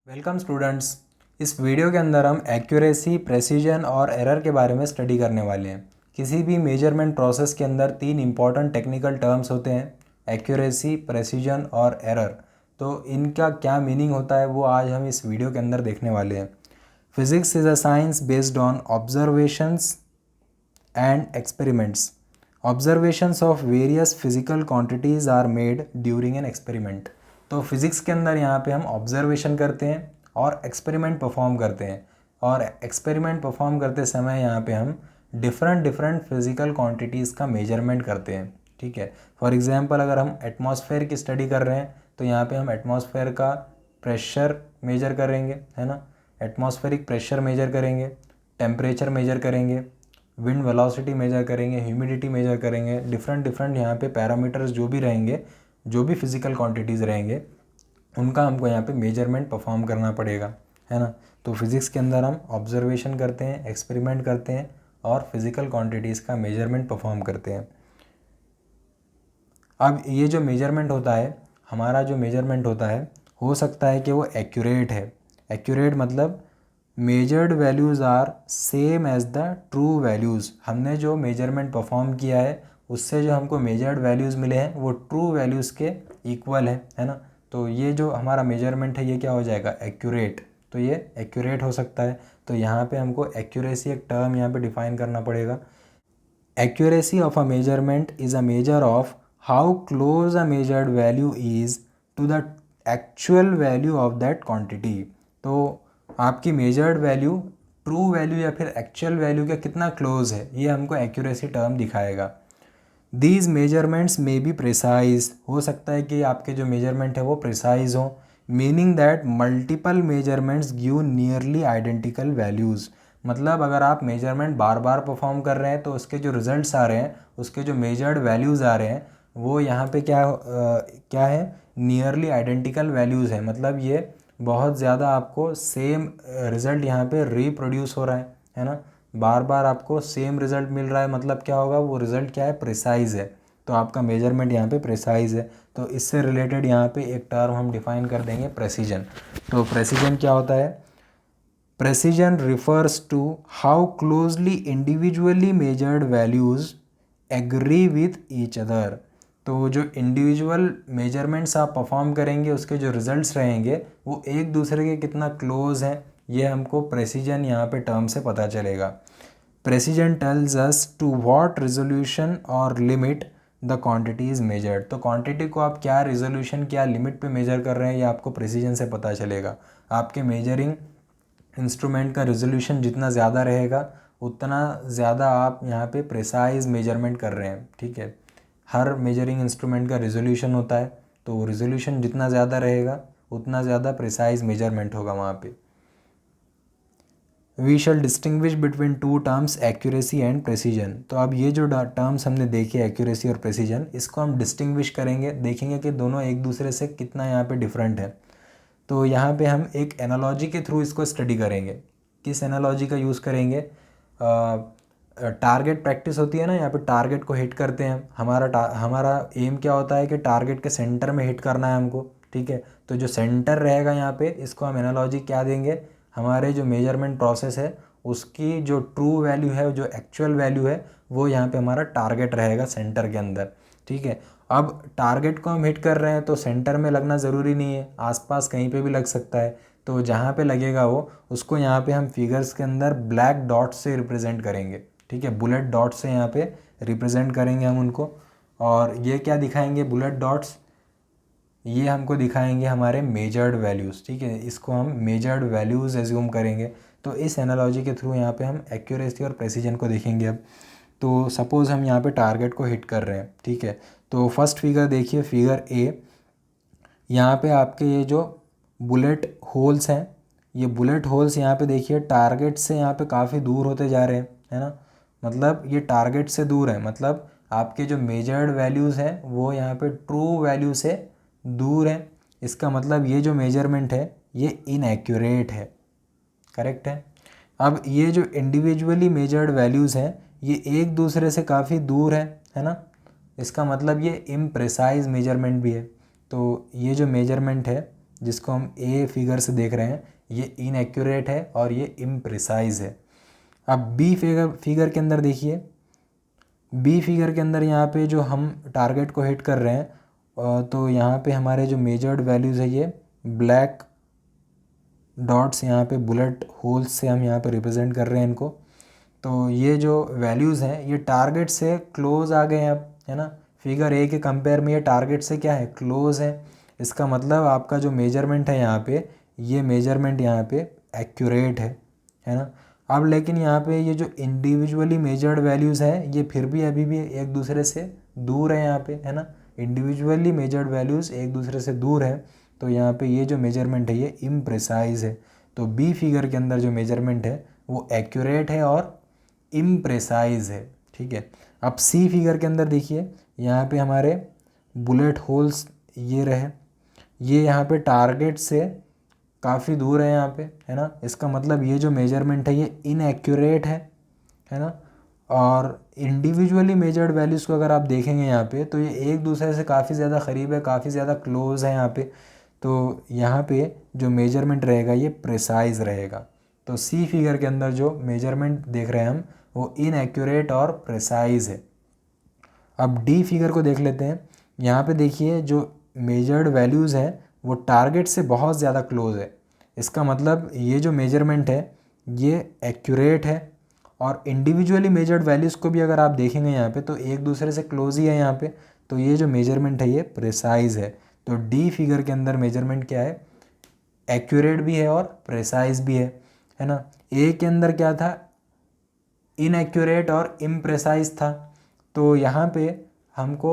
Welcome students. इस video के अंदर हम एक्यूरेसी, प्रेसिजन और एरर के बारे में स्टडी करने वाले हैं। किसी भी मेजरमेंट प्रोसेस के अंदर तीन इंपॉर्टेंट टेक्निकल टर्म्स होते हैं, एक्यूरेसी, प्रेसिजन और एरर। तो इनका क्या मीनिंग होता है वो आज हम इस वीडियो के अंदर देखने वाले हैं। Physics is a science based on observations and experiments. Observations of various physical quantities are made during an experiment. तो फिज़िक्स के अंदर यहाँ पे हम ऑब्जर्वेशन करते हैं और एक्सपेरिमेंट परफॉर्म करते हैं, और एक्सपेरिमेंट परफॉर्म करते समय यहाँ पे हम डिफरेंट फिजिकल क्वांटिटीज़ का मेजरमेंट करते हैं। ठीक है, फॉर एग्जांपल अगर हम एटमॉस्फेयर की स्टडी कर रहे हैं तो यहाँ पे हम एटमॉस्फेयर का प्रेशर मेजर करेंगे, है ना। एटमॉस्फेरिक प्रेशर मेजर करेंगे, टेम्परेचर मेजर करेंगे, विंड वेलोसिटी मेजर करेंगे, ह्यूमिडिटी मेजर करेंगे। डिफरेंट यहाँ पे पैरामीटर्स जो भी रहेंगे, जो भी फिजिकल क्वांटिटीज़ रहेंगे, उनका हमको यहाँ पे मेजरमेंट परफॉर्म करना पड़ेगा, है ना। तो फिज़िक्स के अंदर हम ऑब्जर्वेशन करते हैं, एक्सपेरिमेंट करते हैं और फिज़िकल क्वांटिटीज़ का मेजरमेंट परफॉर्म करते हैं। अब ये जो मेजरमेंट होता है, हमारा जो मेजरमेंट होता है, हो सकता है कि वो एक्यूरेट है। एक्यूरेट मतलब measured values are same as the true values. हमने जो मेजरमेंट परफॉर्म किया है उससे जो हमको मेजर्ड वैल्यूज़ मिले हैं वो ट्रू वैल्यूज़ के इक्वल है ना। तो ये जो हमारा मेजरमेंट है ये क्या हो जाएगा, एक्यूरेट। तो ये एक्यूरेट हो सकता है। तो यहाँ पे हमको एक्यूरेसी एक टर्म यहाँ पे डिफाइन करना पड़ेगा। Accuracy of a measurement is a measure of how close a measured value is to the actual value of that quantity। तो आपकी measured value ट्रू वैल्यू या फिर एक्चुअल वैल्यू के कितना क्लोज है, ये हमको एक्यूरेसी टर्म दिखाएगा। दीज मेजरमेंट्स में बी प्रिसाइज, हो सकता है कि आपके जो मेजरमेंट है वो प्रिसाइज हो, meaning that multiple measurements give nearly identical values. मतलब अगर आप मेजरमेंट बार बार परफॉर्म कर रहे हैं तो उसके जो रिजल्ट्स आ रहे हैं, उसके जो मेजर्ड वैल्यूज़ आ रहे हैं, वो यहाँ पे क्या है, नियरली आइडेंटिकल वैल्यूज़ है। मतलब ये बहुत ज़्यादा आपको सेम रिज़ल्ट यहाँ पे रिप्रोड्यूस हो रहा है ना। बार बार आपको सेम रिज़ल्ट मिल रहा है, मतलब क्या होगा, वो रिज़ल्ट क्या है, प्रिसाइज है। तो आपका मेजरमेंट यहाँ पे प्रिसाइज है। तो इससे रिलेटेड यहाँ पे एक टर्म हम डिफाइन कर देंगे, प्रेसिजन। तो प्रेसिजन क्या होता है, precision refers to how closely individually measured values agree with each other. तो जो इंडिविजुअल मेजरमेंट्स आप परफॉर्म करेंगे उसके जो रिजल्ट्स रहेंगे वो एक दूसरे के कितना क्लोज हैं, ये हमको प्रेसिजन यहाँ पे टर्म से पता चलेगा। Precision tells us to what resolution और limit the quantity is measured. तो क्वांटिटी को आप क्या रेजोल्यूशन, क्या लिमिट पे मेजर कर रहे हैं, ये आपको प्रेसिजन से पता चलेगा। आपके मेजरिंग इंस्ट्रूमेंट का रेजोल्यूशन जितना ज़्यादा रहेगा उतना ज़्यादा आप यहाँ पे प्रिसाइज मेजरमेंट कर रहे हैं। ठीक है, हर मेजरिंग इंस्ट्रूमेंट का रेजोल्यूशन होता है, तो रेजोल्यूशन जितना ज़्यादा रहेगा उतना ज़्यादा प्रिसाइज मेजरमेंट होगा वहाँ पे। We shall distinguish between two terms, accuracy and precision. तो अब ये जो टर्म्स हमने देखे, एक्यूरेसी और प्रेसिजन, इसको हम डिस्टिंग्विश करेंगे, देखेंगे कि दोनों एक दूसरे से कितना यहाँ पे डिफरेंट है। तो यहाँ पे हम एक एनालॉजी के थ्रू इसको स्टडी करेंगे। किस एनालॉजी का यूज़ करेंगे, टारगेट प्रैक्टिस होती है ना, यहाँ पे टारगेट को हिट करते हैं। हमारा एम क्या होता है कि टारगेट के सेंटर में हिट करना है हमको। ठीक है, तो जो सेंटर रहेगा यहाँ पे, इसको हम एनालॉजी क्या देंगे, हमारे जो मेजरमेंट प्रोसेस है उसकी जो ट्रू वैल्यू है, जो एक्चुअल वैल्यू है, वो यहाँ पे हमारा टारगेट रहेगा सेंटर के अंदर। ठीक है, अब टारगेट को हम हिट कर रहे हैं तो सेंटर में लगना ज़रूरी नहीं है, आसपास कहीं पे भी लग सकता है। तो जहाँ पे लगेगा वो, उसको यहाँ पे हम फिगर्स के अंदर ब्लैक डॉट से रिप्रेजेंट करेंगे। ठीक है, बुलेट डॉट से यहाँ पे रिप्रेजेंट करेंगे हम उनको। और ये क्या दिखाएंगे, बुलेट डॉट्स, ये हमको दिखाएंगे हमारे मेजर्ड वैल्यूज़। ठीक है, इसको हम मेजर्ड वैल्यूज़ एज्यूम करेंगे। तो इस एनालॉजी के थ्रू यहाँ पे हम एक्यूरेसी और प्रेसिजन को देखेंगे। अब तो सपोज़ हम यहाँ पे टारगेट को हिट कर रहे हैं। ठीक है, तो फर्स्ट फिगर देखिए, फिगर ए, यहाँ पे आपके ये जो बुलेट होल्स हैं, ये बुलेट होल्स यहाँ पे देखिए टारगेट से यहाँ पे काफ़ी दूर होते जा रहे हैं, है ना। मतलब ये टारगेट से दूर है, मतलब आपके जो मेजर्ड वैल्यूज़ हैं वो यहाँ पे ट्रू वैल्यू से दूर है। इसका मतलब ये जो मेजरमेंट है ये इनएक्यूरेट है, करेक्ट है। अब ये जो इंडिविजुअली मेजर्ड वैल्यूज़ हैं ये एक दूसरे से काफ़ी दूर है ना। इसका मतलब ये इम्प्रेसाइज मेजरमेंट भी है। तो ये जो मेजरमेंट है जिसको हम ए फिगर से देख रहे हैं, ये इनएक्यूरेट है और ये इम्प्रिसाइज है। अब बी फिगर के अंदर देखिए, बी फिगर के अंदर यहाँ पे जो हम टारगेट को हिट कर रहे हैं, तो यहाँ पे हमारे जो मेजर्ड वैल्यूज़ है ये ब्लैक डॉट्स यहाँ पे बुलेट होल्स से हम यहाँ पे रिप्रेजेंट कर रहे हैं इनको। तो ये जो वैल्यूज़ हैं ये टारगेट से क्लोज आ गए हैं अब, है ना। फिगर ए के कंपेयर में ये टारगेट से क्या है, क्लोज है। इसका मतलब आपका जो मेजरमेंट है यहाँ पे, ये मेजरमेंट यहाँ पे एक्यूरेट है ना। अब लेकिन यहाँ पे ये जो इंडिविजुअली मेजर्ड वैल्यूज़ है ये फिर भी अभी भी एक दूसरे से दूर है यहाँ पे, है ना। इंडिविजुअली मेजर्ड वैल्यूज़ एक दूसरे से दूर है, तो यहाँ पे ये जो मेजरमेंट है ये इम्प्रिसाइज है। तो बी फिगर के अंदर जो मेजरमेंट है वो एक्यूरेट है और इम्प्रेसाइज है, ठीक है। अब सी फिगर के अंदर देखिए, यहाँ पे हमारे बुलेट होल्स ये रहे, ये यहाँ पे टारगेट से काफ़ी दूर है यहाँ पे, है ना। इसका मतलब ये जो मेजरमेंट है ये इनएक्यूरेट है ना। और इंडिविजुअली मेजर्ड वैल्यूज़ को अगर आप देखेंगे यहाँ पे, तो ये एक दूसरे से काफ़ी ज़्यादा क़रीब है, काफ़ी ज़्यादा क्लोज है यहाँ पे। तो यहाँ पे जो मेजरमेंट रहेगा ये प्रिसाइज रहेगा। तो सी फिगर के अंदर जो मेजरमेंट देख रहे हैं हम वो इनएक्यूरेट और प्रिसाइज है। अब डी फिगर को देख लेते हैं। यहाँ पे देखिए जो मेजर्ड वैल्यूज़ है वो टारगेट से बहुत ज़्यादा क्लोज है। इसका मतलब ये जो मेजरमेंट है ये एक्यूरेट है, और इंडिविजुअली मेजर्ड वैल्यूज़ को भी अगर आप देखेंगे यहाँ पे तो एक दूसरे से क्लोज ही है यहाँ पे। तो ये जो मेजरमेंट है ये प्रिसाइज है। तो डी फिगर के अंदर मेजरमेंट क्या है, एक्यूरेट भी है और प्रिसाइज भी है ना। ए के अंदर क्या था, इनएक्यूरेट और इम्प्रेसाइज था। तो यहाँ पे हमको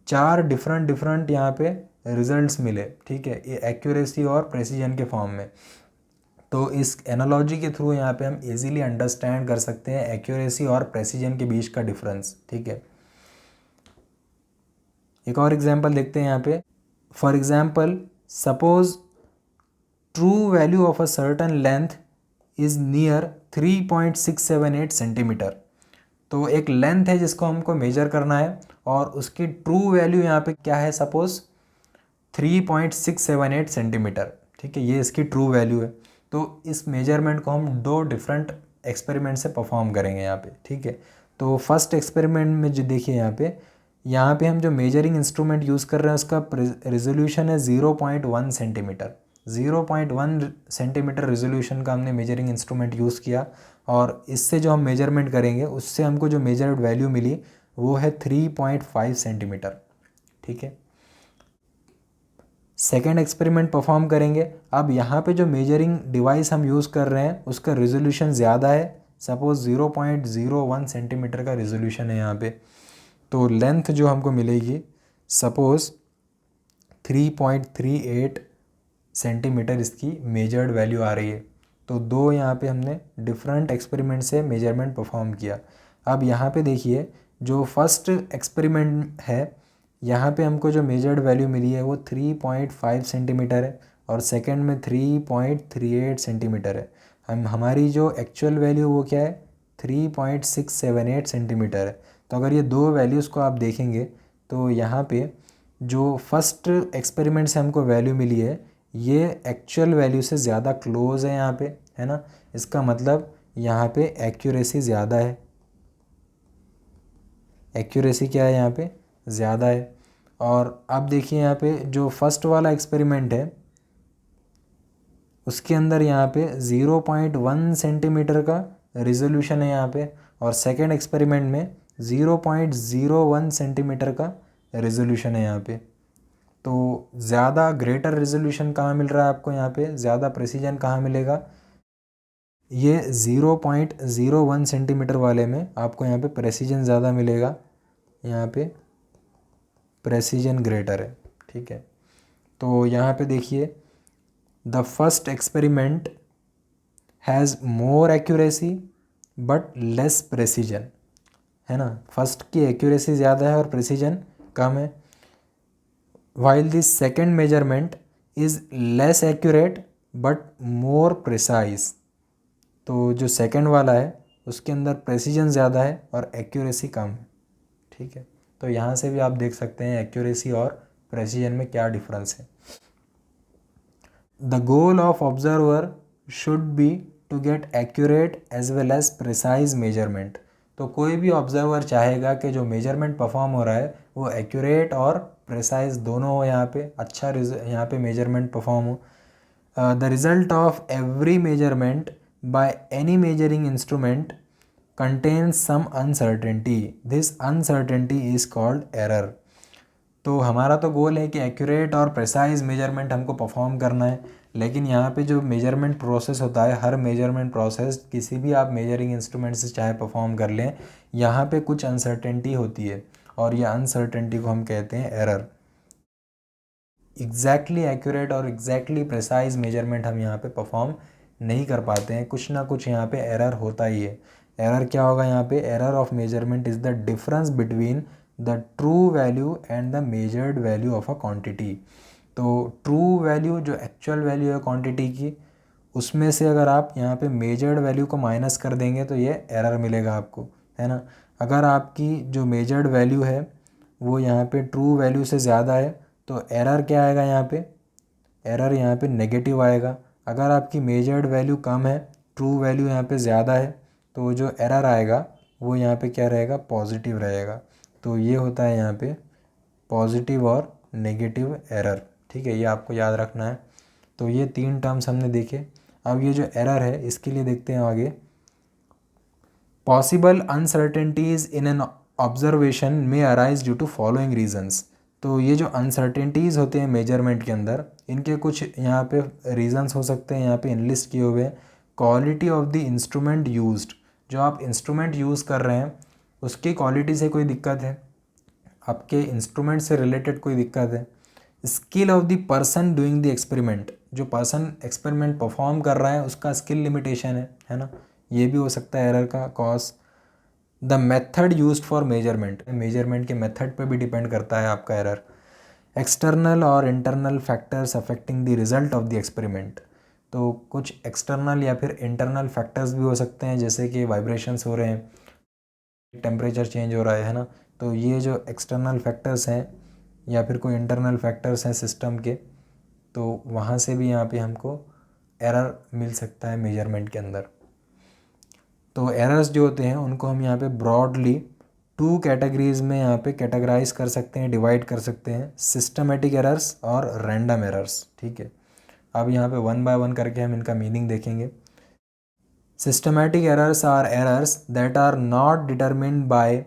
4 डिफरेंट यहाँ पे रिजल्ट्स मिले, ठीक है, ये एक्यूरेसी और प्रेसिजन के फॉर्म में। तो इस एनालॉजी के थ्रू यहाँ पे हम इजीली अंडरस्टैंड कर सकते हैं एक्यूरेसी और प्रेसिजन के बीच का डिफरेंस, ठीक है। एक और एग्जांपल देखते हैं यहाँ पे। For example, suppose true value of a certain length is near 3.678 centimetre. तो एक लेंथ है जिसको हमको मेजर करना है और उसकी ट्रू वैल्यू यहाँ पे क्या है, सपोज 3.678 सेंटीमीटर, ठीक है, ये इसकी ट्रू वैल्यू है। तो इस मेजरमेंट को हम 2 डिफरेंट एक्सपेरिमेंट से परफॉर्म करेंगे यहाँ पे, ठीक है। तो फर्स्ट एक्सपेरिमेंट में जो देखिए यहाँ पे हम जो मेजरिंग इंस्ट्रूमेंट यूज़ कर रहे हैं उसका रेजोल्यूशन है 0.1 सेंटीमीटर। 0.1 सेंटीमीटर रेजोल्यूशन का हमने मेजरिंग इंस्ट्रूमेंट यूज़ किया, और इससे जो हम मेजरमेंट करेंगे उससे हमको जो मेजर्ड वैल्यू मिली वो है 3.5 सेंटीमीटर, ठीक है। सेकेंड एक्सपेरिमेंट परफॉर्म करेंगे। अब यहाँ पे जो मेजरिंग डिवाइस हम यूज़ कर रहे हैं उसका रेजोल्यूशन ज़्यादा है, सपोज 0.01 सेंटीमीटर का रेजोल्यूशन है यहाँ पे। तो लेंथ जो हमको मिलेगी सपोज 3.38 सेंटीमीटर इसकी मेजर्ड वैल्यू आ रही है। तो 2 यहाँ पे हमने डिफरेंट एक्सपेरिमेंट से मेजरमेंट परफॉर्म किया। अब यहाँ पे देखिए जो फर्स्ट एक्सपेरिमेंट है यहाँ पे हमको जो मेजर्ड वैल्यू मिली है वो 3.5 सेंटीमीटर है, और सेकंड में 3.38 सेंटीमीटर है। हमारी जो एक्चुअल वैल्यू वो क्या है, 3.678 सेंटीमीटर है। तो अगर ये 2 वैल्यूज़ को आप देखेंगे तो यहाँ पे जो फर्स्ट एक्सपेरिमेंट से हमको वैल्यू मिली है ये एक्चुअल वैल्यू से ज़्यादा क्लोज है यहाँ पे, है ना। इसका मतलब यहाँ पे एक्यूरेसी ज़्यादा है, एक्यूरेसी क्या है यहाँ पे, ज़्यादा है। और अब देखिए यहाँ पे जो फर्स्ट वाला एक्सपेरिमेंट है उसके अंदर यहाँ पे 0.1 सेंटीमीटर का रिजोल्यूशन है यहाँ पे, और सेकेंड एक्सपेरिमेंट में 0.01 सेंटीमीटर का रिजोल्यूशन है यहाँ पे। तो ज़्यादा ग्रेटर रिजोल्यूशन कहाँ मिल रहा है आपको, यहाँ पे ज़्यादा प्रेसिजन कहाँ मिलेगा, ये 0.01 सेंटीमीटर वाले में आपको यहाँ पे प्रेसिजन ज़्यादा मिलेगा, यहाँ पे प्रेसिजन ग्रेटर है, ठीक है। तो यहाँ पे देखिए the first experiment has more accuracy but less precision, है ना। फर्स्ट की एक्यूरेसी ज़्यादा है और प्रेसिजन कम है, while the second measurement is less accurate but more precise। तो जो सेकंड वाला है उसके अंदर प्रेसिजन ज़्यादा है और एक्यूरेसी कम है, ठीक है। तो यहाँ से भी आप देख सकते हैं एक्यूरेसी और प्रेसिजन में क्या डिफरेंस है। The goal of observer should be to get accurate as well as precise measurement. तो कोई भी ऑब्जर्वर चाहेगा कि जो मेजरमेंट परफॉर्म हो रहा है वो एक्यूरेट और प्रिसाइज दोनों हो, यहाँ पे अच्छा यहाँ पे मेजरमेंट परफॉर्म हो। The result of every measurement by any measuring instrument contains some uncertainty. This uncertainty is called error. तो हमारा तो गोल है कि एक्यूरेट और प्रिसाइज मेजरमेंट हमको परफॉर्म करना है, लेकिन यहाँ पे जो मेजरमेंट प्रोसेस होता है, हर मेजरमेंट प्रोसेस किसी भी आप मेजरिंग इंस्ट्रूमेंट से चाहे परफॉर्म कर लें, यहाँ पे कुछ अनसर्टेनिटी होती है और ये अनसर्टेनिटी को हम कहते हैं एरर। एग्जैक्टली एक्यूरेट और एग्जैक्टली प्रिसाइज मेजरमेंट हम यहाँ पे परफॉर्म नहीं कर पाते हैं, कुछ ना कुछ यहाँ पे एरर होता ही है। एरर क्या होगा यहाँ पे? Error of measurement is the difference between the true value and the measured value of a quantity. तो ट्रू वैल्यू जो एक्चुअल वैल्यू है क्वांटिटी की, उसमें से अगर आप यहाँ पे मेजर्ड वैल्यू को माइनस कर देंगे तो ये एरर मिलेगा आपको, है ना। अगर आपकी जो मेजर्ड वैल्यू है वो यहाँ पे ट्रू वैल्यू से ज़्यादा है तो एरर क्या आएगा यहाँ पे? एरर यहाँ पे नेगेटिव आएगा। अगर आपकी मेजर्ड वैल्यू कम है, ट्रू वैल्यू यहाँ पे ज़्यादा है, तो जो एरर आएगा वो यहाँ पे क्या रहेगा? पॉजिटिव रहेगा। तो ये होता है यहाँ पे पॉजिटिव और नेगेटिव एरर, ठीक है, ये आपको याद रखना है। तो ये 3 टर्म्स हमने देखे। अब ये जो एरर है इसके लिए देखते हैं आगे। Possible uncertainties in an observation में arise due to following reasons. तो ये जो अनसर्टेनिटीज़ होते हैं मेजरमेंट के अंदर, इनके कुछ यहाँ पे रीजंस हो सकते हैं, यहाँ पे इनलिस्ट किए हुए हैं। Quality of the instrument used, जो आप इंस्ट्रूमेंट यूज़ कर रहे हैं उसकी क्वालिटी से कोई दिक्कत है, आपके इंस्ट्रूमेंट से रिलेटेड कोई दिक्कत है। Skill of the person doing the experiment, जो पर्सन एक्सपेरिमेंट परफॉर्म कर रहा है उसका स्किल लिमिटेशन है ना, ये भी हो सकता है एरर का cause. The method used for measurement, measurement के मेथड पे भी डिपेंड करता है आपका एरर। एक्सटर्नल और internal factors affecting the result of the experiment, तो कुछ एक्सटर्नल या फिर इंटरनल फैक्टर्स भी हो सकते हैं, जैसे कि वाइब्रेशंस हो रहे हैं, टेम्परेचर चेंज हो रहा है ना। तो ये जो एक्सटर्नल फैक्टर्स हैं या फिर कोई इंटरनल फैक्टर्स हैं सिस्टम के, तो वहाँ से भी यहाँ पे हमको एरर मिल सकता है मेजरमेंट के अंदर। तो एरर्स जो होते हैं उनको हम यहाँ पे ब्रॉडली 2 कैटेगरीज में यहाँ पे कैटेगराइज कर सकते हैं, डिवाइड कर सकते हैं, सिस्टमेटिक एरर्स और रैंडम एरर्स, ठीक है। अब यहाँ पे 1 बाय 1 करके हम इनका मीनिंग देखेंगे। Systematic errors are errors that are not determined by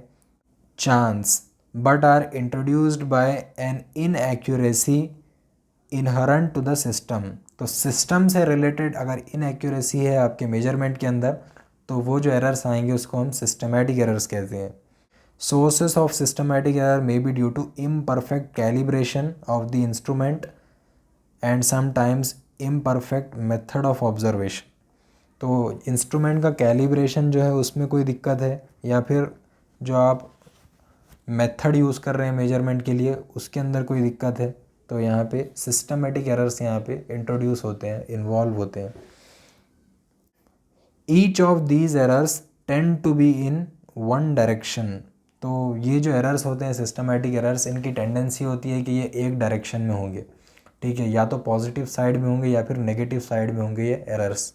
chance but are introduced by an inaccuracy inherent to the system. तो सिस्टम से रिलेटेड अगर इनएक्यूरेसी है आपके मेजरमेंट के अंदर, तो वो जो एरर्स आएंगे उसको हम सिस्टमेटिक एरर्स कहते हैं। Sources of systematic error may be due to imperfect calibration of the instrument and sometimes imperfect method of observation. तो इंस्ट्रूमेंट का कैलिब्रेशन जो है उसमें कोई दिक्कत है, या फिर जो आप मेथड ईज़ कर रहे हैं मेजरमेंट के लिए उसके अंदर कोई दिक्कत है, तो यहाँ पे सिस्टमेटिक एरर्स यहाँ पे इंट्रोड्यूस होते हैं, इन्वॉल्व होते हैं। Each of these errors tend to be in one direction. तो ये जो एरर्स होते हैं सिस्टमेटिक एरर्स, इनकी टेंडेंसी होती है कि ये एक डायरेक्शन में होंगे, ठीक है, या तो पॉजिटिव साइड में होंगे या फिर नेगेटिव साइड में होंगे ये एरर्स।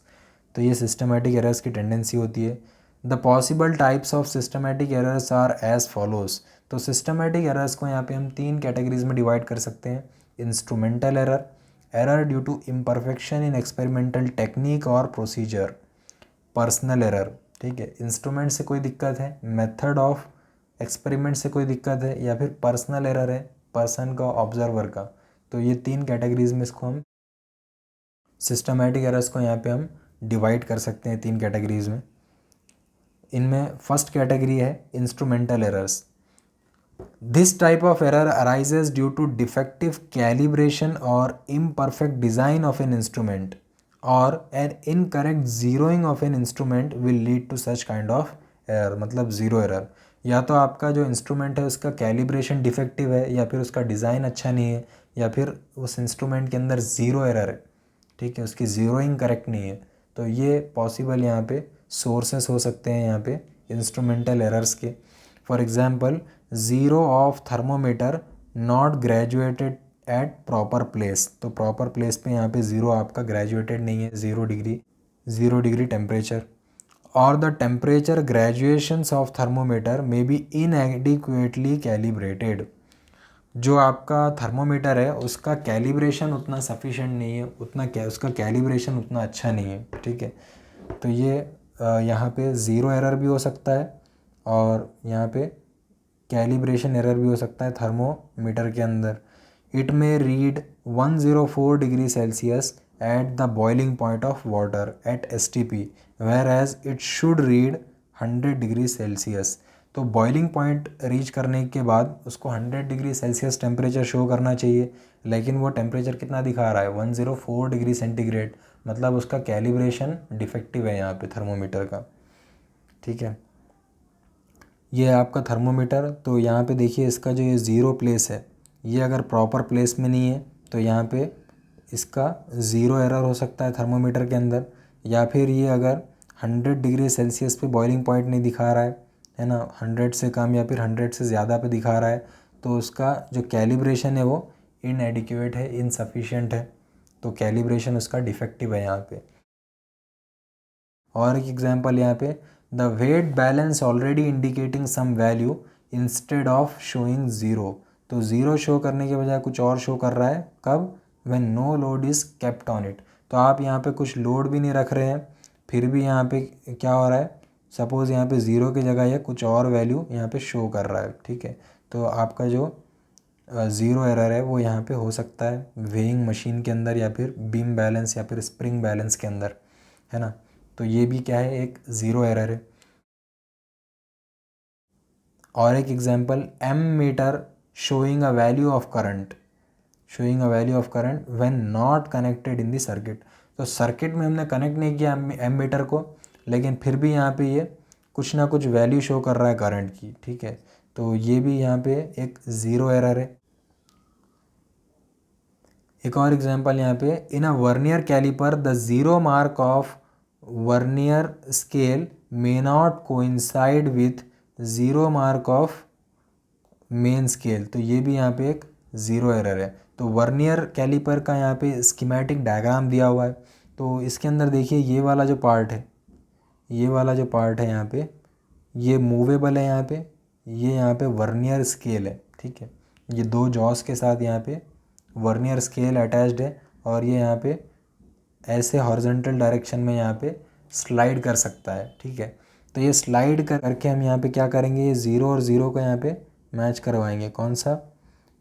तो ये सिस्टमेटिक एरर्स की टेंडेंसी होती है। The possible types of systematic errors are as follows. तो सिस्टमेटिक एरर्स को यहाँ पे हम 3 कैटेगरीज में डिवाइड कर सकते हैं। Instrumental error, error due to imperfection in experimental technique और प्रोसीजर, पर्सनल एरर, ठीक है, इंस्ट्रूमेंट से कोई दिक्कत है, मेथड ऑफ एक्सपेरिमेंट से कोई दिक्कत है, या फिर पर्सनल एरर है पर्सन का, ऑब्जर्वर का। तो ये 3 कैटेगरीज में इसको हम सिस्टमेटिक एरर्स को यहाँ पे हम डिवाइड कर सकते हैं 3 कैटेगरीज में। इनमें फर्स्ट कैटेगरी है instrumental errors. This type of error arises due to defective calibration और imperfect design of an instrument और an incorrect zeroing of an instrument will lead to such kind of error. मतलब zero error, या तो आपका जो instrument है उसका calibration defective है, या फिर उसका डिज़ाइन अच्छा नहीं है, या फिर उस इंस्ट्रूमेंट के अंदर ज़ीरो एरर है, ठीक है, उसकी ज़ीरोइंग करेक्ट नहीं है। तो ये पॉसिबल यहाँ पे सोर्सेस हो सकते हैं यहाँ पे इंस्ट्रूमेंटल एरर्स के। For example zero of thermometer not graduated at proper place. तो प्रॉपर प्लेस पे यहाँ पे ज़ीरो आपका ग्रेजुएटेड नहीं है, 0 डिग्री टेम्परेचर। और the temperature graduations of thermometer may be inadequately calibrated. जो आपका थर्मोमीटर है उसका कैलिब्रेशन उतना सफिशेंट नहीं है, उसका कैलिब्रेशन उतना अच्छा नहीं है, ठीक है। तो ये यहाँ पे ज़ीरो एरर भी हो सकता है और यहाँ पे कैलिब्रेशन एरर भी हो सकता है थर्मोमीटर के अंदर। It may read 104 degree Celsius at the boiling point of water at STP, whereas it should read 100 degree Celsius. तो बॉइलिंग पॉइंट रीच करने के बाद उसको 100 डिग्री सेल्सियस टेम्परेचर शो करना चाहिए, लेकिन वो टेम्परेचर कितना दिखा रहा है, 104 डिग्री सेंटीग्रेड। मतलब उसका कैलिब्रेशन डिफेक्टिव है यहाँ पे थर्मोमीटर का, ठीक है। ये है आपका थर्मोमीटर। तो यहाँ पे देखिए इसका जो ये ज़ीरो प्लेस है, ये अगर प्रॉपर प्लेस में नहीं है तो यहाँ पे इसका ज़ीरो एरर हो सकता है थर्मोमीटर के अंदर। या फिर ये अगर 100 डिग्री सेल्सियस पे बॉइलिंग पॉइंट नहीं दिखा रहा है ना, 100 से कम या फिर 100 से ज़्यादा पे दिखा रहा है, तो उसका जो कैलिब्रेशन है वो इनएडिक्वेट है, इनसफिशिएंट है। तो कैलिब्रेशन उसका डिफेक्टिव है यहाँ पे। और एक एग्जांपल यहाँ पे, the weight balance already indicating some value instead of showing zero. तो ज़ीरो शो करने के बजाय कुछ और शो कर रहा है, कब, when no load is kept on it. तो आप यहाँ पे कुछ लोड भी नहीं रख रहे हैं, फिर भी यहाँ पे क्या हो रहा है, सपोज़ यहाँ पे ज़ीरो की जगह या कुछ और वैल्यू यहाँ पे शो कर रहा है, ठीक है। तो आपका जो ज़ीरो एरर है वो यहाँ पे हो सकता है वेइंग मशीन के अंदर या फिर बीम बैलेंस या फिर स्प्रिंग बैलेंस के अंदर, है ना। तो ये भी क्या है, एक ज़ीरो एरर है। और एक example, ammeter showing a value of current when not connected in the circuit. तो सर्किट में हमने कनेक्ट नहीं किया एम मीटर को, लेकिन फिर भी यहाँ पे ये कुछ ना कुछ वैल्यू शो कर रहा है करंट की, ठीक है। तो ये भी यहाँ पे एक ज़ीरो एरर है। एक और एग्जांपल यहाँ पे, in a vernier calliper the zero mark of vernier scale may not coincide with zero mark of main scale. तो ये भी यहाँ पे एक ज़ीरो एरर है। तो वर्नियर कैलिपर का यहाँ पे स्कीमेटिक डायग्राम दिया हुआ है। तो इसके अंदर देखिए ये वाला जो पार्ट है, यहाँ पे ये मूवेबल है, ये यहाँ पे वर्नियर स्केल है, ठीक है। ये दो जॉस के साथ यहाँ पे वर्नियर स्केल अटैच्ड है और ये यहाँ पे ऐसे हॉरिजॉन्टल डायरेक्शन में यहाँ पे स्लाइड कर सकता है, ठीक है। तो ये स्लाइड करके हम यहाँ पे क्या करेंगे, ये ज़ीरो और ज़ीरो को यहाँ पे मैच करवाएंगे। कौन सा,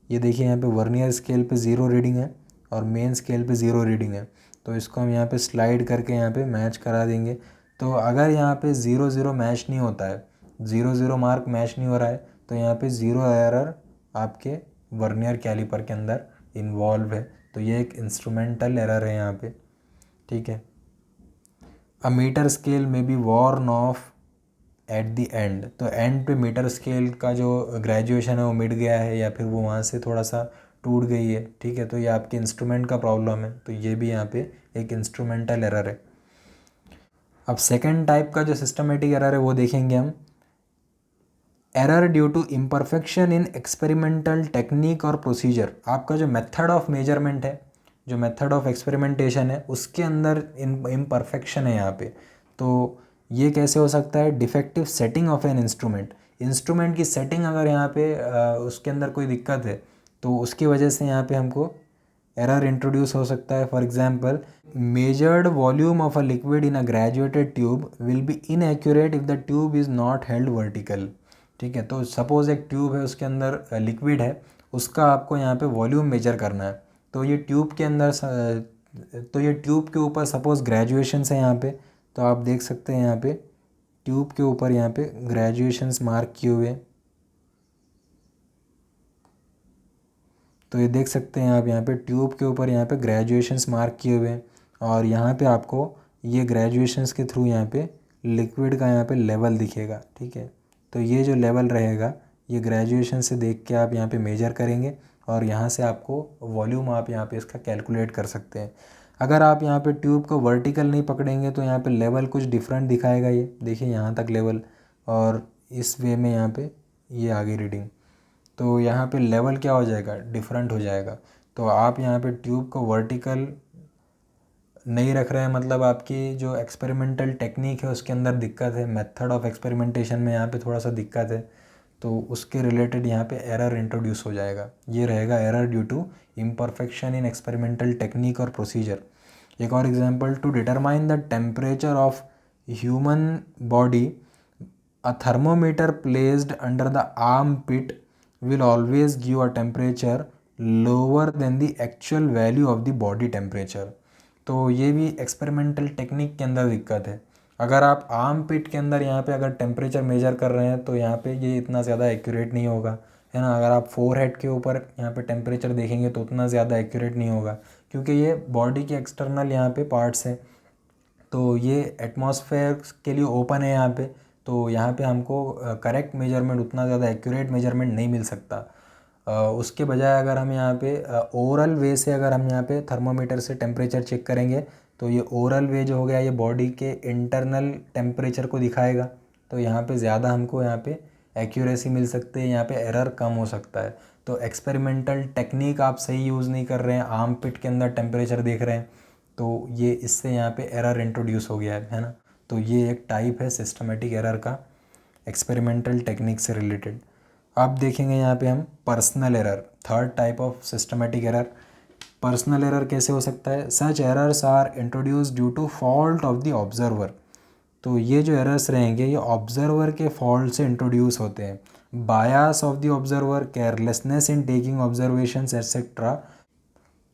ये देखिए यहाँ पे वर्नियर स्केल पे ज़ीरो रीडिंग है और मेन स्केल पे ज़ीरो रीडिंग है। तो इसको हम यहाँ पे स्लाइड करके यहाँ पे मैच करा देंगे। तो अगर यहाँ पे ज़ीरो ज़ीरो मैच नहीं होता है, ज़ीरो ज़ीरो मार्क मैच नहीं हो रहा है, तो यहाँ पे ज़ीरो एरर आपके वर्नियर कैलिपर के अंदर इन्वॉल्व है। तो ये एक इंस्ट्रूमेंटल एरर है यहाँ पे, ठीक है। अ मीटर स्केल में B Warne of at the end. तो एंड पे मीटर स्केल का जो ग्रेजुएशन है वो मिट गया है या फिर वो वहाँ से थोड़ा सा टूट गई है, ठीक है। तो ये आपके इंस्ट्रूमेंट का प्रॉब्लम है, तो ये भी यहाँ पे एक इंस्ट्रूमेंटल एरर है। अब सेकेंड टाइप का जो सिस्टमेटिक एरर है वो देखेंगे हम, error due to imperfection in experimental technique और प्रोसीजर। आपका जो मेथड ऑफ मेजरमेंट है, जो मेथड ऑफ एक्सपेरिमेंटेशन है, उसके अंदर इम्परफेक्शन है यहाँ पे। तो ये कैसे हो सकता है, defective setting of an instrument की सेटिंग अगर यहाँ पे उसके अंदर कोई दिक्कत है तो उसकी वजह से यहाँ पे हमको एरर इंट्रोड्यूस हो सकता है। For example, measured volume of a liquid in a graduated tube will be inaccurate if the tube is not held vertical, ठीक है। तो सपोज़ एक ट्यूब है, उसके अंदर लिक्विड है, उसका आपको यहाँ पे वॉल्यूम मेजर करना है। तो ये ट्यूब के अंदर तो ये ट्यूब के ऊपर सपोज़ ग्रेजुएशंस है यहाँ पे, तो आप देख सकते हैं यहाँ पे ट्यूब के ऊपर यहाँ पे ग्रेजुएशंस मार्क किए हुए। तो ये देख सकते हैं आप यहाँ पे ट्यूब के ऊपर यहाँ पे ग्रेजुएशंस मार्क किए हुए हैं और यहाँ पे आपको ये ग्रेजुएशंस के थ्रू यहाँ पे लिक्विड का यहाँ पे लेवल दिखेगा, ठीक है। तो ये जो लेवल रहेगा ये ग्रेजुएशन से देख के आप यहाँ पे मेजर करेंगे और यहाँ से आपको वॉल्यूम आप यहाँ पे इसका कैलकुलेट कर सकते हैं। अगर आप यहाँ पे ट्यूब को वर्टिकल नहीं पकड़ेंगे तो यहाँ पे लेवल कुछ डिफरेंट दिखाएगा। ये देखिए यहाँ तक लेवल और इस वे में यहाँ पे ये आगे रीडिंग, तो यहाँ पे लेवल क्या हो जाएगा, डिफरेंट हो जाएगा। तो आप यहाँ पे ट्यूब को वर्टिकल नहीं रख रहे हैं, मतलब आपकी जो एक्सपेरिमेंटल टेक्निक है उसके अंदर दिक्कत है, मेथड ऑफ एक्सपेरिमेंटेशन में यहाँ पे थोड़ा सा दिक्कत है, तो उसके रिलेटेड यहाँ पे एरर इंट्रोड्यूस हो जाएगा। ये रहेगा error due to imperfection in experimental technique और प्रोसीजर। एक और example, to determine the temperature of human body, a thermometer placed under the armpit will always give a temperature lower than the actual value of the body temperature। तो ये भी experimental technique के अंदर दिक्कत है। अगर आप आर्म पिट के अंदर यहाँ पे अगर टेम्परेचर मेजर कर रहे हैं तो यहाँ पे ये इतना ज़्यादा एक्यूरेट नहीं होगा, है ना। अगर आप फोर हेड के ऊपर यहाँ पे टेम्परेचर देखेंगे तो उतना ज़्यादा एक्यूरेट नहीं होगा, क्योंकि ये बॉडी के एक्सटर्नल यहाँ पे पार्ट्स हैं, तो ये एटमॉस्फेयर के लिए ओपन है यहाँ पे, तो यहाँ पे हमको करेक्ट मेजरमेंट, उतना ज़्यादा एक्यूरेट मेजरमेंट नहीं मिल सकता। उसके बजाय अगर हम यहाँ पे ओरल वे से अगर हम यहाँ पे थर्मोमीटर से टेम्परेचर चेक करेंगे तो ये ओरल वे जो हो गया ये बॉडी के इंटरनल टेम्परेचर को दिखाएगा, तो यहाँ पे ज़्यादा हमको यहाँ पे एक्यूरेसी मिल सकती है, यहाँ पे एरर कम हो सकता है। तो एक्सपेरिमेंटल टेक्निक आप सही यूज़ नहीं कर रहे हैं, आर्म पिट के अंदर टेम्परेचर देख रहे हैं, तो ये इससे यहाँ पे एरर इंट्रोड्यूस हो गया है ना। तो ये एक टाइप है सिस्टमेटिक एरर का एक्सपेरिमेंटल टेक्निक से रिलेटेड। अब देखेंगे यहाँ पे हम personal error, third type of systematic error. Personal error कैसे हो सकता है? Such errors are introduce due to fault of the observer. तो ये जो एरर्स रहेंगे ये ऑब्जर्वर के फॉल्ट से इंट्रोड्यूस होते हैं। Bias of the observer, carelessness in taking observations etcetera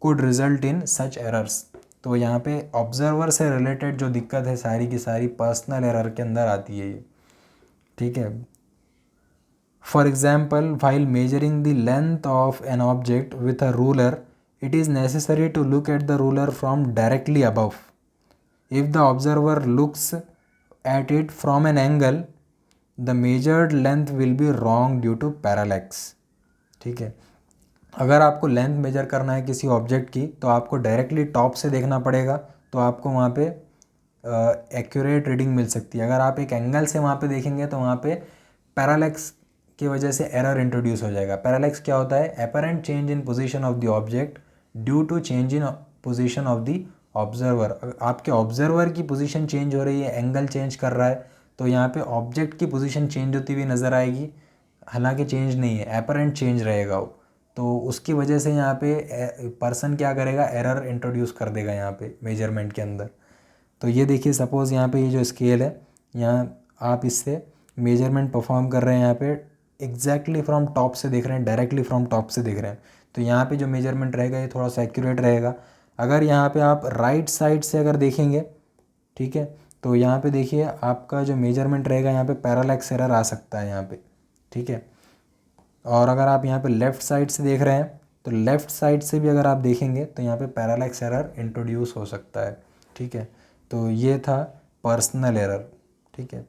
could result in such errors. तो यहाँ पे ऑब्जर्वर से रिलेटेड जो दिक्कत है सारी की सारी पर्सनल एरर के अंदर आती है ये, ठीक है। For example, while measuring the length of an object with a ruler, it is necessary to look at the ruler from directly above. If the observer looks at it from an angle, the measured length will be wrong due to parallax। ठीक है, अगर आपको length major करना है किसी object की तो आपको डायरेक्टली टॉप से देखना पड़ेगा, तो आपको वहाँ पे एक्यूरेट रीडिंग मिल सकती है। अगर आप एक एंगल से वहाँ पे देखेंगे तो वहाँ पे पैरालैक्स की वजह से एरर इंट्रोड्यूस हो जाएगा। पैरालैक्स क्या होता है? Apparent change in position of the object due to change in position of the observer. आपके ऑब्जर्वर की पोजीशन चेंज हो रही है, एंगल चेंज कर रहा है, तो यहाँ पे ऑब्जेक्ट की पोजीशन चेंज होती हुई नज़र आएगी, हालांकि चेंज नहीं है, एपरेंट चेंज रहेगा वो। तो उसकी वजह से यहाँ पे पर्सन क्या करेगा? एरर इंट्रोड्यूस कर देगा यहाँ पे मेजरमेंट के अंदर। तो ये देखिए, सपोज़ यहाँ पे ये जो स्केल है, यहाँ आप इससे मेजरमेंट परफॉर्म कर रहे हैं, यहाँ पे एग्जैक्टली फ्रॉम टॉप से देख रहे हैं, डायरेक्टली फ्रॉम टॉप से देख रहे हैं, तो यहाँ पे जो मेजरमेंट रहेगा ये थोड़ा सा एक्यूरेट रहेगा। अगर यहाँ पे आप राइट साइड से अगर देखेंगे, ठीक है, तो यहाँ पे देखिए आपका जो मेजरमेंट रहेगा यहाँ पे पैरालैक्स एरर आ सकता है यहाँ पे, ठीक है। और अगर आप यहाँ पे लेफ़्ट साइड से देख रहे हैं तो लेफ़्ट साइड से भी अगर आप देखेंगे तो यहाँ पे पैरालैक्स एरर इंट्रोड्यूस हो सकता है, ठीक है। तो ये था पर्सनल एरर, ठीक है।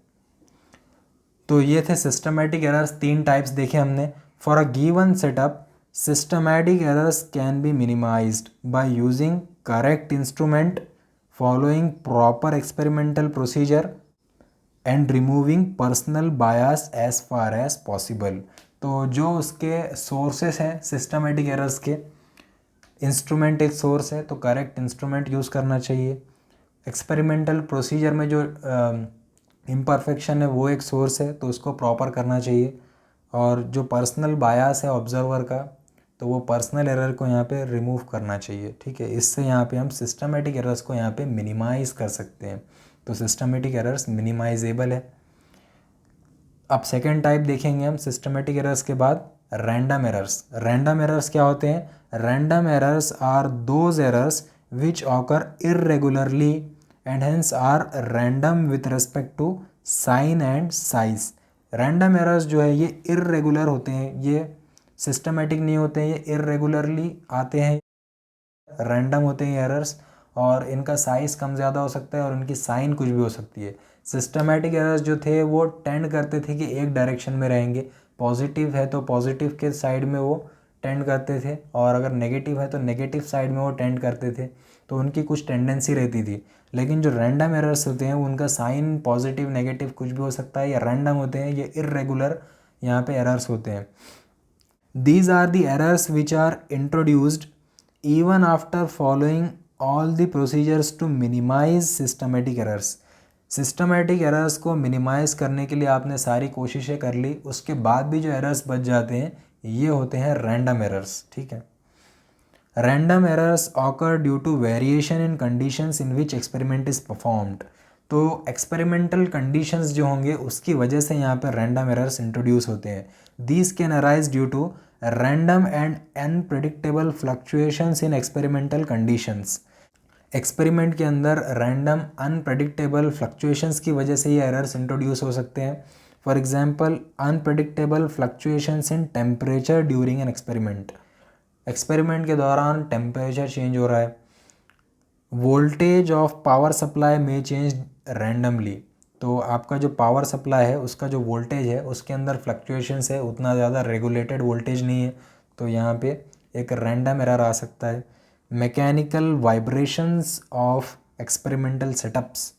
तो ये थे सिस्टमेटिक एरर्स, तीन टाइप्स देखे हमने। For a given setup, systematic errors can be minimised by using correct instrument, following proper experimental procedure and removing personal bias as far as possible. तो जो उसके सोर्सेस हैं सिस्टमेटिक एरर्स के, instrument एक source है तो करेक्ट इंस्ट्रूमेंट यूज़ करना चाहिए। एक्सपेरिमेंटल प्रोसीजर में जो इम्परफेक्शन है वो एक सोर्स है तो उसको प्रॉपर करना चाहिए। और जो पर्सनल बायस है ऑब्जर्वर का, तो वो पर्सनल एरर को यहाँ पे रिमूव करना चाहिए, ठीक है। इससे यहाँ पे हम सिस्टमेटिक एरर्स को यहाँ पे मिनिमाइज़ कर सकते हैं। तो सिस्टमेटिक एरर्स मिनिमाइजेबल है। अब सेकेंड टाइप देखेंगे हम सिस्टमेटिक एरर्स के बाद, रैंडम एरर्स। रैंडम एरर्स क्या होते हैं? Random errors are those errors which occur irregularly and hence are random with respect to sign and size. Random errors जो है ये इर्रेगुलर होते हैं, ये सिस्टमेटिक नहीं होते हैं, ये इर्रेगुलरली आते हैं, रैंडम होते हैं एरर्स, और इनका साइज़ कम ज़्यादा हो सकता है और इनकी साइन कुछ भी हो सकती है। सिस्टमेटिक एरर्स जो थे वो टेंड करते थे कि एक डायरेक्शन में रहेंगे, पॉजिटिव है तो पॉजिटिव के साइड में वो टेंड करते थे, और अगर नेगेटिव है तो नेगेटिव साइड में वो टेंड करते थे, तो उनकी कुछ टेंडेंसी रहती थी। लेकिन जो रैंडम एरर्स होते हैं उनका साइन पॉजिटिव नेगेटिव कुछ भी हो सकता है, या रैंडम होते हैं, ये इर्रेगुलर यहाँ पे एरर्स होते हैं। These are the errors which are introduced even after following all the procedures to minimize systematic errors. Systematic errors को मिनिमाइज़ करने के लिए आपने सारी कोशिशें कर ली, उसके बाद भी जो एरर्स बच जाते हैं ये होते हैं रैंडम एरर्स, ठीक है। Random errors occur due to variation in conditions in which experiment is performed. तो एक्सपेरिमेंटल कंडीशंस जो होंगे उसकी वजह से यहाँ पर रैंडम एरर्स इंट्रोड्यूस होते हैं। These can arise due to random and unpredictable fluctuations in experimental conditions. Experiment के अंदर रैंडम अनप्रेडिक्टेबल फ्लक्चुएशंस की वजह से ये एरर्स इंट्रोड्यूस हो सकते हैं। For example unpredictable fluctuations in temperature during an experiment. Experiment के दौरान टेम्परेचर चेंज हो रहा है। वोल्टेज ऑफ पावर सप्लाई में चेंज रैंडमली। तो आपका जो पावर सप्लाई है उसका जो वोल्टेज है उसके अंदर फ्लक्चुएशंस है, उतना ज़्यादा रेगुलेटेड वोल्टेज नहीं है, तो यहाँ पे एक रैंडम एरर आ सकता है। Mechanical vibrations of experimental setups.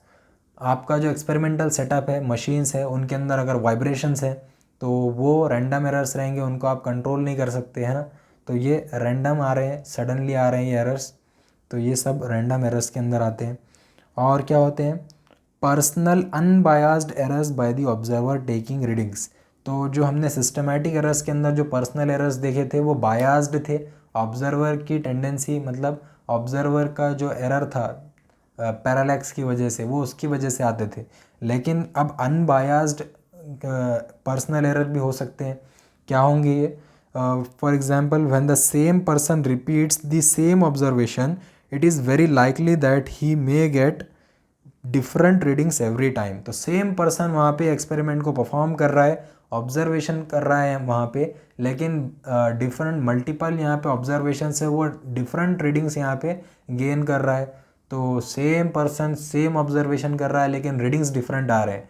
आपका जो एक्सपेरिमेंटल सेटअप है, मशीन्स है, उनके अंदर अगर वाइब्रेशंस है तो वो रैंडम एरर्स रहेंगे, उनको आप कंट्रोल नहीं कर सकते, है ना। तो ये रैंडम आ रहे हैं, सडनली आ रहे हैं ये एरर्स, तो ये सब रैंडम एरर्स के अंदर आते हैं। और क्या होते हैं? Personal unbiased errors by the observer taking readings. तो जो हमने सिस्टमैटिक एरर्स के अंदर जो पर्सनल एरर्स देखे थे वो बायास्ड थे, ऑब्जर्वर की टेंडेंसी, मतलब ऑब्जर्वर का जो एरर था पैरालैक्स की वजह से, वो उसकी वजह से आते थे। लेकिन अब अनबायास्ड पर्सनल एरर भी हो सकते हैं। क्या होंगे ये? For example when the same person repeats the same observation it is very likely that he may get different readings every time. तो सेम पर्सन वहाँ पे एक्सपेरिमेंट को परफॉर्म कर रहा है, ऑब्जर्वेशन कर रहा है वहाँ पे, लेकिन डिफरेंट मल्टीपल यहाँ पे ऑब्जर्वेशन से वो डिफरेंट रीडिंग्स यहाँ पे गेन कर रहा है। तो सेम पर्सन सेम ऑब्जर्वेशन कर रहा है लेकिन रीडिंग्स डिफरेंट आ रहे हैं।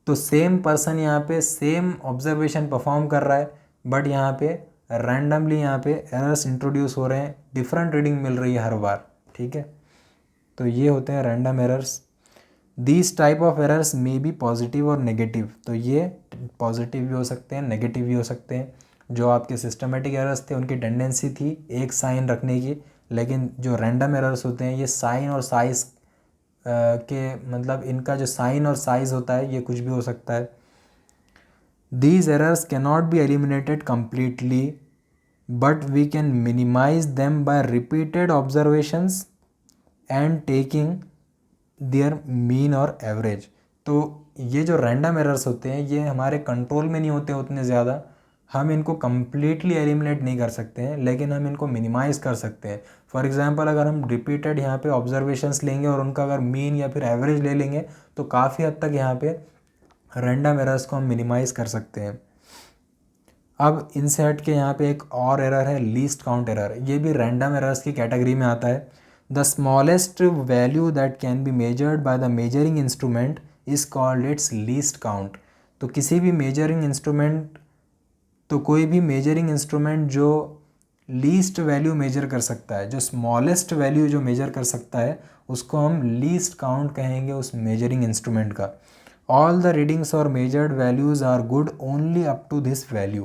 तो सेम पर्सन यहाँ पे सेम ऑब्जर्वेशन परफॉर्म कर रहा है, बट यहाँ पे रैंडमली यहाँ पे एरर्स इंट्रोड्यूस हो रहे हैं, डिफरेंट रीडिंग मिल रही है हर बार, ठीक है। तो ये होते हैं random errors. These type of errors may be positive और नेगेटिव। तो ये पॉजिटिव भी हो सकते हैं, नेगेटिव भी हो सकते हैं। जो आपके सिस्टमेटिक एरर्स थे उनकी टेंडेंसी थी एक साइन रखने की, लेकिन जो रैंडम एरर्स होते हैं ये साइन और साइज के, मतलब इनका जो साइन और साइज होता है ये कुछ भी हो सकता है। These errors cannot be eliminated completely, but we can minimize them by repeated observations and taking their mean और average। तो ये जो रैंडम एरर्स होते हैं ये हमारे कंट्रोल में नहीं होते उतने ज़्यादा, हम इनको कम्प्लीटली एलिमिनेट नहीं कर सकते हैं, लेकिन हम इनको मिनिमाइज़ कर सकते हैं। फॉर एग्जांपल अगर हम रिपीटेड यहाँ पे ऑब्जर्वेशंस लेंगे और उनका अगर मीन या फिर एवरेज ले लेंगे तो काफ़ी हद तक यहाँ पे रैंडम एरर्स को हम मिनिमाइज़ कर सकते हैं। अब इनसे हट के यहाँ पे एक और एरर है, लीस्ट काउंट एरर। ये भी रैंडम एरर्स की कैटेगरी में आता है। The smallest value that can be measured by the measuring instrument is called its least count. तो किसी भी मेजरिंग इंस्ट्रूमेंट, तो कोई भी मेजरिंग इंस्ट्रूमेंट जो लीस्ट वैल्यू मेजर कर सकता है, जो स्मॉलेस्ट वैल्यू जो मेजर कर सकता है, उसको हम लीस्ट काउंट कहेंगे उस मेजरिंग इंस्ट्रूमेंट का। ऑल द रीडिंग्स और measured values are good only up to this value.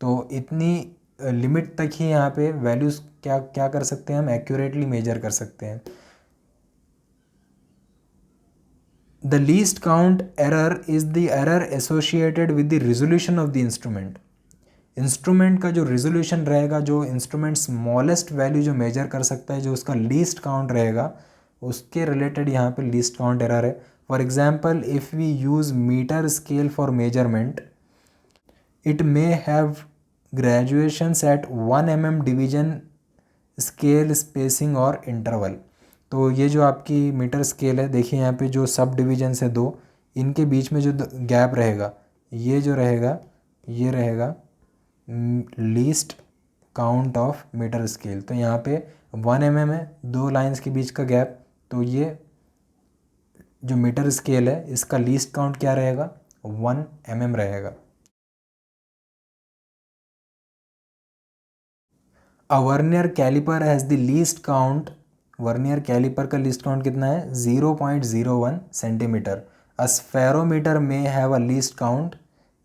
तो इतनी लिमिट तक ही यहाँ पे वैल्यूज़ क्या क्या कर सकते हैं, हम एक्यूरेटली मेजर कर सकते हैं। The least count error is the error associated with the resolution of the instrument. Instrument का जो रिजोल्यूशन रहेगा, जो इंस्ट्रूमेंट स्मॉलेस्ट वैल्यू जो मेजर कर सकता है, जो उसका लीस्ट काउंट रहेगा, उसके रिलेटेड यहाँ पे लीस्ट काउंट एरर है। For example if we use metre scale for measurement it may have graduations at 1 mm division scale spacing और इंटरवल। तो ये जो आपकी मीटर स्केल है, देखिए यहाँ पे जो सब डिवीजन है दो, इनके बीच में जो गैप रहेगा, ये जो रहेगा ये रहेगा least count of metre scale. तो यहाँ पे 1 mm है, दो लाइंस के बीच का गैप, तो ये जो मीटर स्केल है इसका लीस्ट काउंट क्या रहेगा, 1 mm रहेगा। A vernier caliper has the least count. Vernier caliper का लीस्ट काउंट कितना है, 0.01 centimetre. A spherometer may have a least count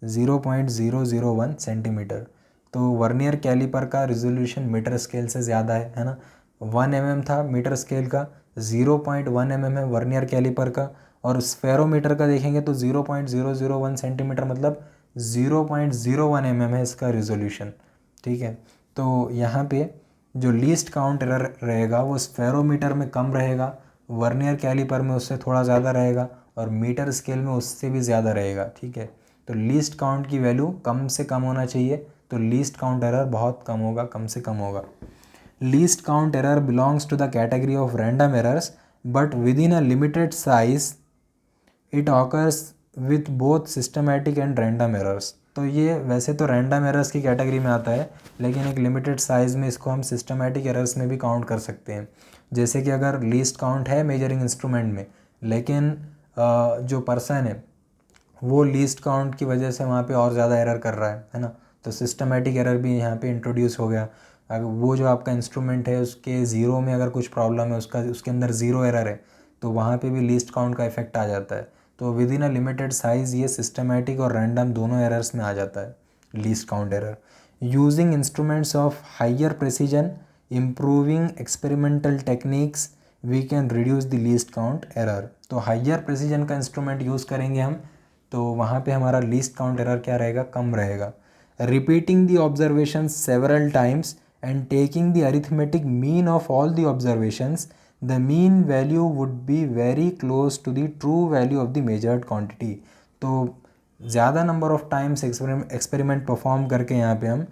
0.001 centimetre. तो वर्नियर कैलिपर का रिजोल्यूशन मीटर स्केल से ज़्यादा है ना। 1 mm था मीटर स्केल का, 0.1 mm है वर्नियर कैलिपर का, और स्फेरोमीटर का देखेंगे तो 0.001 सेंटीमीटर मतलब 0.01 mm है इसका रिजोल्यूशन। ठीक है, तो यहाँ पे जो लीस्ट काउंट एरर रहेगा वो स्फेरोमीटर में कम रहेगा, वर्नियर कैलिपर में उससे थोड़ा ज़्यादा रहेगा, और मीटर स्केल में उससे भी ज़्यादा रहेगा। ठीक है, तो लीस्ट काउंट की वैल्यू कम से कम होना चाहिए, तो लीस्ट काउंट एरर बहुत कम होगा, कम से कम होगा। Least count error belongs to the category of random errors but within a limited size it occurs with both systematic and random errors. तो ये वैसे तो रैंडम एरर्स की कैटेगरी में आता है, लेकिन एक लिमिटेड साइज़ में इसको हम सिस्टमैटिक एरर्स में भी काउंट कर सकते हैं। जैसे कि अगर लीस्ट काउंट है मेजरिंग इंस्ट्रूमेंट में, लेकिन जो पर्सन है वो लीस्ट काउंट की वजह से वहाँ पे और ज़्यादा एरर कर रहा है ना, तो सिस्टमैटिक एरर भी यहाँ पे इंट्रोड्यूस हो गया। अगर वो जो आपका इंस्ट्रूमेंट है उसके ज़ीरो में अगर कुछ प्रॉब्लम है, उसके अंदर ज़ीरो एरर है, तो वहाँ पे भी लीस्ट काउंट का इफेक्ट आ जाता है। तो within a limited size ये सिस्टमैटिक और रैंडम दोनों एरर्स में आ जाता है least count error. Using instruments of higher precision improving experimental techniques we can reduce the least count error. तो हाइयर प्रिसीजन का इंस्ट्रूमेंट यूज़ करेंगे हम, तो वहाँ पे हमारा लीस्ट काउंट एरर क्या रहेगा, कम रहेगा। Repeating the observation several times and taking the arithmetic mean of all the observations the mean value would be very close to the true value of the measured quantity. तो ज़्यादा number of times experiment perform करके यहाँ पे हम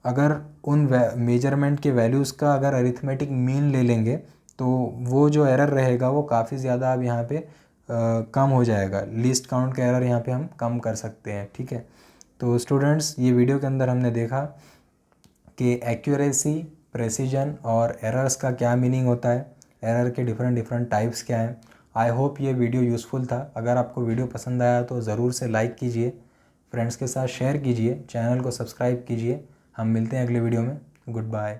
अगर उन measurement के values का अगर अरिथमेटिक मीन ले लेंगे, तो वो जो एरर रहेगा वो काफ़ी ज़्यादा अब यहाँ पे कम हो जाएगा। लीस्ट काउंट का एरर यहाँ पे हम कम कर सकते हैं। ठीक है, तो स्टूडेंट्स ये वीडियो के अंदर हमने देखा कि एक्यूरेसी, प्रेसिजन और एरर्स का क्या मीनिंग होता है, एरर के डिफरेंट टाइप्स क्या हैं। आई होप ये वीडियो यूज़फुल था। अगर आपको वीडियो पसंद आया तो ज़रूर से लाइक कीजिए, फ्रेंड्स के साथ शेयर कीजिए, चैनल को सब्सक्राइब कीजिए। हम मिलते हैं अगले वीडियो में। Good bye.